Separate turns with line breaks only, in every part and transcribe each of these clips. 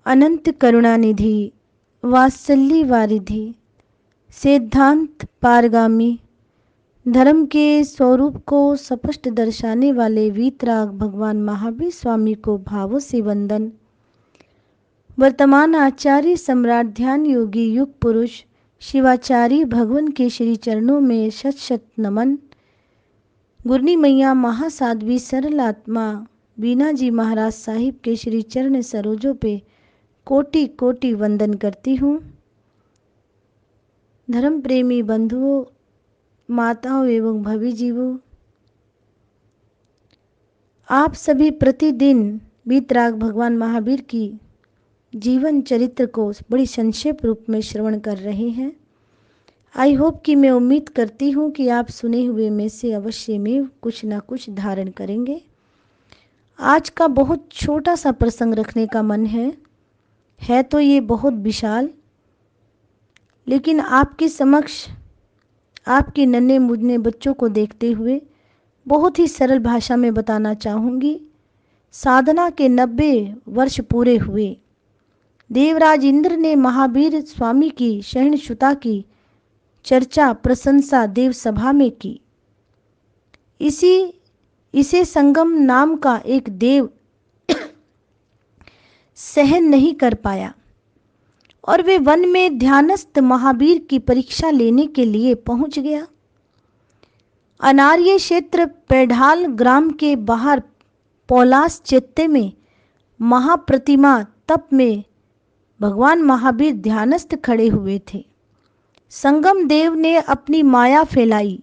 अनंत करुणानिधि, वात्सल्य वारिधि, सिद्धांत पारगामी, धर्म के स्वरूप को स्पष्ट दर्शाने वाले वीतराग भगवान महावीर स्वामी को भावों से वंदन। वर्तमान आचार्य सम्राट ध्यान योगी युग पुरुष शिवाचार्य भगवान के श्री चरणों में शत शत नमन। गुरनी मैया महासाध्वी सरल आत्मा बीना जी महाराज साहिब के श्री चरण सरोजों पे कोटि कोटि वंदन करती हूँ। धर्म प्रेमी बंधुओं, माताओं एवं भवी जीवों, आप सभी प्रतिदिन वीतराग भगवान महावीर की जीवन चरित्र को बड़ी संक्षेप रूप में श्रवण कर रहे हैं। आई होप कि मैं उम्मीद करती हूँ कि आप सुने हुए में से अवश्य में कुछ ना कुछ धारण करेंगे। आज का बहुत छोटा सा प्रसंग रखने का मन है तो ये बहुत विशाल, लेकिन आपके समक्ष आपके नन्हे मुन्ने बच्चों को देखते हुए बहुत ही सरल भाषा में बताना चाहूँगी। साधना के 90 वर्ष पूरे हुए। देवराज इंद्र ने महावीर स्वामी की सहिष्णुता की चर्चा प्रशंसा देव सभा में की। इसे संगम नाम का एक देव सहन नहीं कर पाया और वे वन में ध्यानस्थ महावीर की परीक्षा लेने के लिए पहुंच गया। अनार्य क्षेत्र पेढ़ाल ग्राम के बाहर पौलास चैत्य में महाप्रतिमा तप में भगवान महावीर ध्यानस्थ खड़े हुए थे। संगम देव ने अपनी माया फैलाई।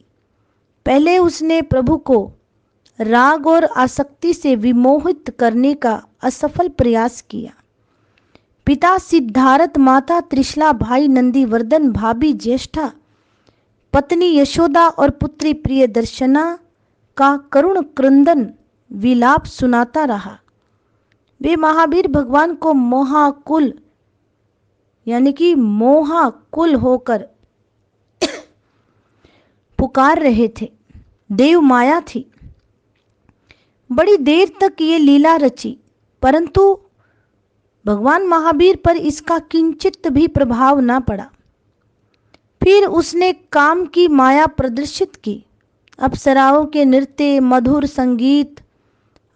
पहले उसने प्रभु को राग और आसक्ति से विमोहित करने का असफल प्रयास किया। पिता सिद्धार्थ, माता त्रिशला, भाई नंदीवर्धन, भाभी ज्येष्ठा, पत्नी यशोदा और पुत्री प्रिय दर्शना का करुण क्रंदन विलाप सुनाता रहा। वे महावीर भगवान को मोहाकुल यानी कि मोहाकुल होकर पुकार रहे थे। देव माया थी। बड़ी देर तक ये लीला रची, परंतु भगवान महावीर पर इसका किंचित भी प्रभाव ना पड़ा। फिर उसने काम की माया प्रदर्शित की। अप्सराओं के नृत्य, मधुर संगीत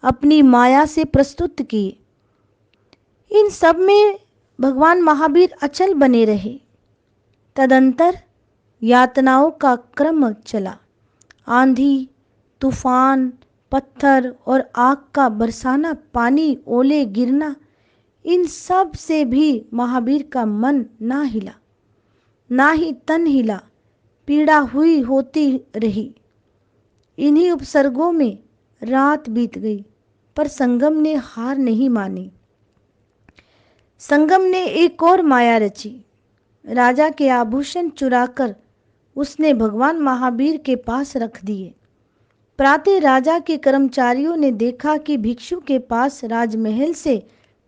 अपनी माया से प्रस्तुत किए। इन सब में भगवान महावीर अचल बने रहे। तदंतर यातनाओं का क्रम चला। आंधी, तूफान, पत्थर और आग का बरसाना, पानी, ओले गिरना, इन सब से भी महावीर का मन ना हिला, ना ही तन हिला। पीड़ा हुई होती रही। इन्हीं उपसर्गों में रात बीत गई, पर संगम ने हार नहीं मानी। संगम ने एक और माया रची। राजा के आभूषण चुराकर उसने भगवान महावीर के पास रख दिए। प्रातः राजा के कर्मचारियों ने देखा कि भिक्षु के पास राजमहल से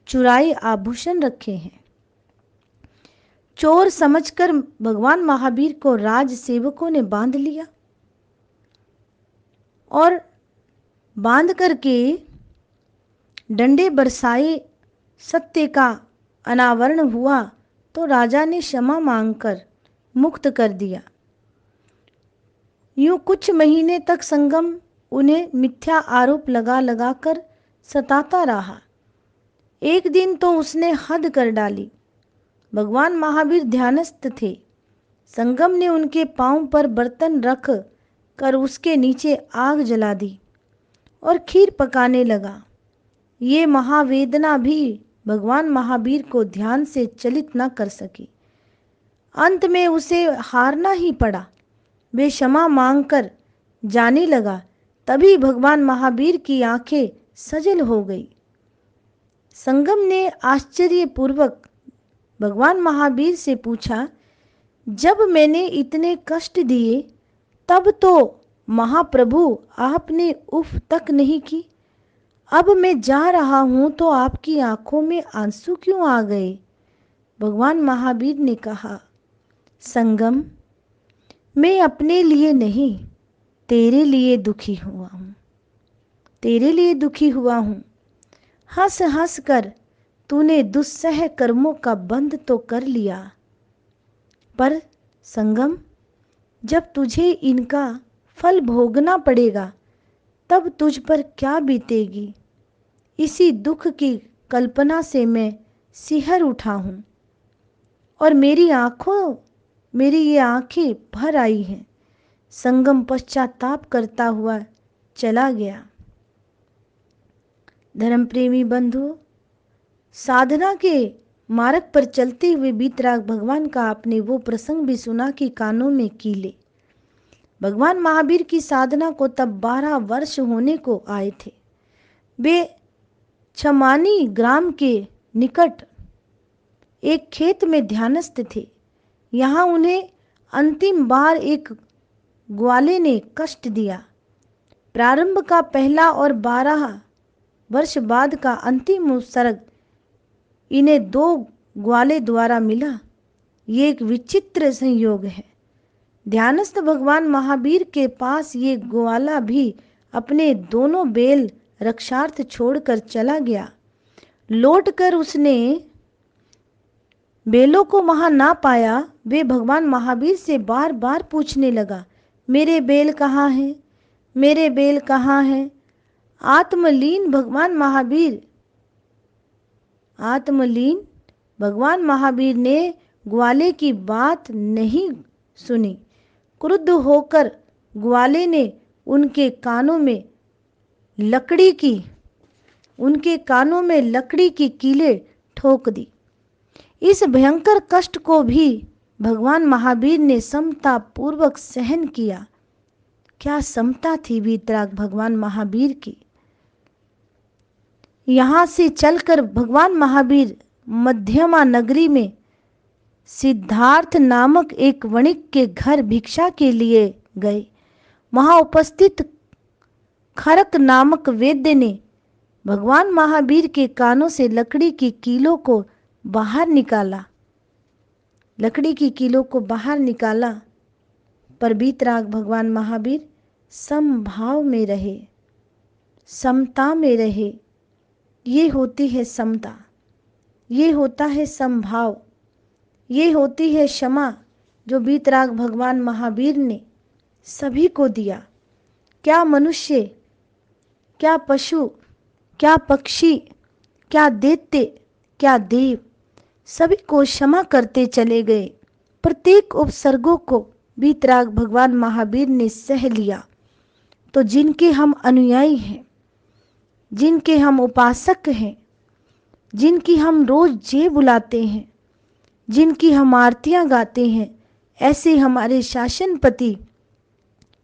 चुराए आभूषण रखे हैं। चोर समझकर भगवान महावीर को राज सेवकों ने बांध लिया और बांध करके डंडे बरसाए। सत्य का अनावरण हुआ तो राजा ने क्षमा मांगकर मुक्त कर दिया। यूं कुछ महीने तक संगम उन्हें मिथ्या आरोप लगा लगा कर सताता रहा। एक दिन तो उसने हद कर डाली। भगवान महावीर ध्यानस्थ थे। संगम ने उनके पांव पर बर्तन रख कर उसके नीचे आग जला दी और खीर पकाने लगा। ये महावेदना भी भगवान महावीर को ध्यान से चलित न कर सकी। अंत में उसे हारना ही पड़ा। वे क्षमा मांगकर जाने लगा। तभी भगवान महावीर की आंखें सजल हो गई। संगम ने आश्चर्यपूर्वक भगवान महावीर से पूछा, जब मैंने इतने कष्ट दिए तब तो महाप्रभु आपने उफ तक नहीं की। अब मैं जा रहा हूं तो आपकी आंखों में आंसू क्यों आ गए? भगवान महावीर ने कहा, संगम, मैं अपने लिए नहीं तेरे लिए दुखी हुआ हूँ। तेरे लिए दुखी हुआ हूँ। हंस हंस कर तूने दुस्सह कर्मों का बंध तो कर लिया, पर संगम, जब तुझे इनका फल भोगना पड़ेगा तब तुझ पर क्या बीतेगी। इसी दुख की कल्पना से मैं सिहर उठा हूँ और मेरी ये आंखें भर आई हैं। संगम पश्चाताप करता हुआ चला गया। धर्म प्रेमी बंधु, साधना के मार्ग पर चलते हुए बीतराग भगवान का आपने वो प्रसंग भी सुना कि कानों में कीले। भगवान महावीर की साधना को तब 12 वर्ष होने को आए थे। वे छमानी ग्राम के निकट एक खेत में ध्यानस्थ थे। यहाँ उन्हें अंतिम बार एक ग्वाले ने कष्ट दिया। प्रारंभ का पहला और 12 वर्ष बाद का अंतिम उपसर्ग इन्हें 2 ग्वाले द्वारा मिला। ये एक विचित्र संयोग है। ध्यानस्थ भगवान महावीर के पास ये ग्वाला भी अपने दोनों बेल रक्षार्थ छोड़कर चला गया। लौटकर उसने बेलों को वहां ना पाया। वे भगवान महावीर से बार बार पूछने लगा, मेरे बेल कहाँ हैं, मेरे बेल कहाँ हैं। आत्मलीन भगवान महावीर ने ग्वाले की बात नहीं सुनी। क्रुद्ध होकर ग्वाले ने उनके कानों में लकड़ी की कीलें ठोक दी। इस भयंकर कष्ट को भी भगवान महावीर ने समता पूर्वक सहन किया। क्या समता थी वीतराग भगवान महावीर की। यहाँ से चलकर भगवान महावीर मध्यमा नगरी में सिद्धार्थ नामक एक वणिक के घर भिक्षा के लिए गए। वहां उपस्थित खरक नामक वैद्य ने भगवान महावीर के कानों से लकड़ी की कीलों को बाहर निकाला, पर बीतराग भगवान महावीर समभाव में रहे, समता में रहे। ये होती है समता, ये होता है समभाव, ये होती है क्षमा जो बीतराग भगवान महावीर ने सभी को दिया। क्या मनुष्य, क्या पशु, क्या पक्षी, क्या दैत्य, क्या देव, सभी को क्षमा करते चले गए। प्रत्येक उपसर्गों को बीतराग भगवान महावीर ने सह लिया। तो जिनके हम अनुयायी हैं, जिनके हम उपासक हैं, जिनकी हम रोज जय बुलाते हैं, जिनकी हम आरतियां गाते हैं, ऐसे हमारे शासनपति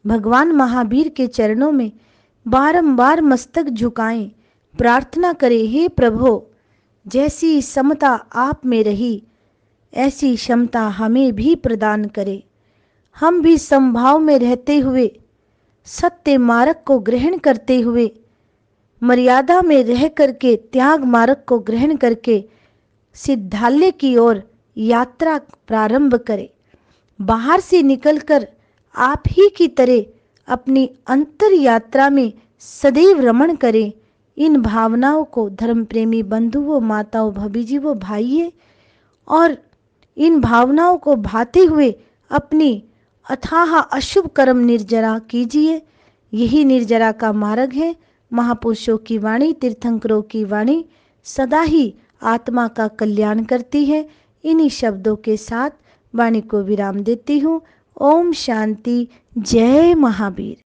भगवान महावीर के चरणों में बारंबार मस्तक झुकाएं, प्रार्थना करें, हे प्रभु, जैसी समता आप में रही ऐसी क्षमता हमें भी प्रदान करे। हम भी समभाव में रहते हुए, सत्य मार्ग को ग्रहण करते हुए, मर्यादा में रह करके त्याग मार्ग को ग्रहण करके सिद्धालय की ओर यात्रा प्रारंभ करें। बाहर से निकलकर आप ही की तरह अपनी अंतर यात्रा में सदैव रमण करें। इन भावनाओं को धर्म प्रेमी बंधुओं, माताओं, भबीजी व भाइयों, और इन भावनाओं को भाते हुए अपनी अथाह अशुभ कर्म निर्जरा कीजिए। यही निर्जरा का मार्ग है। महापुरुषों की वाणी, तीर्थंकरों की वाणी सदा ही आत्मा का कल्याण करती है। इन्हीं शब्दों के साथ वाणी को विराम देती हूँ। ओम शांति। जय महावीर।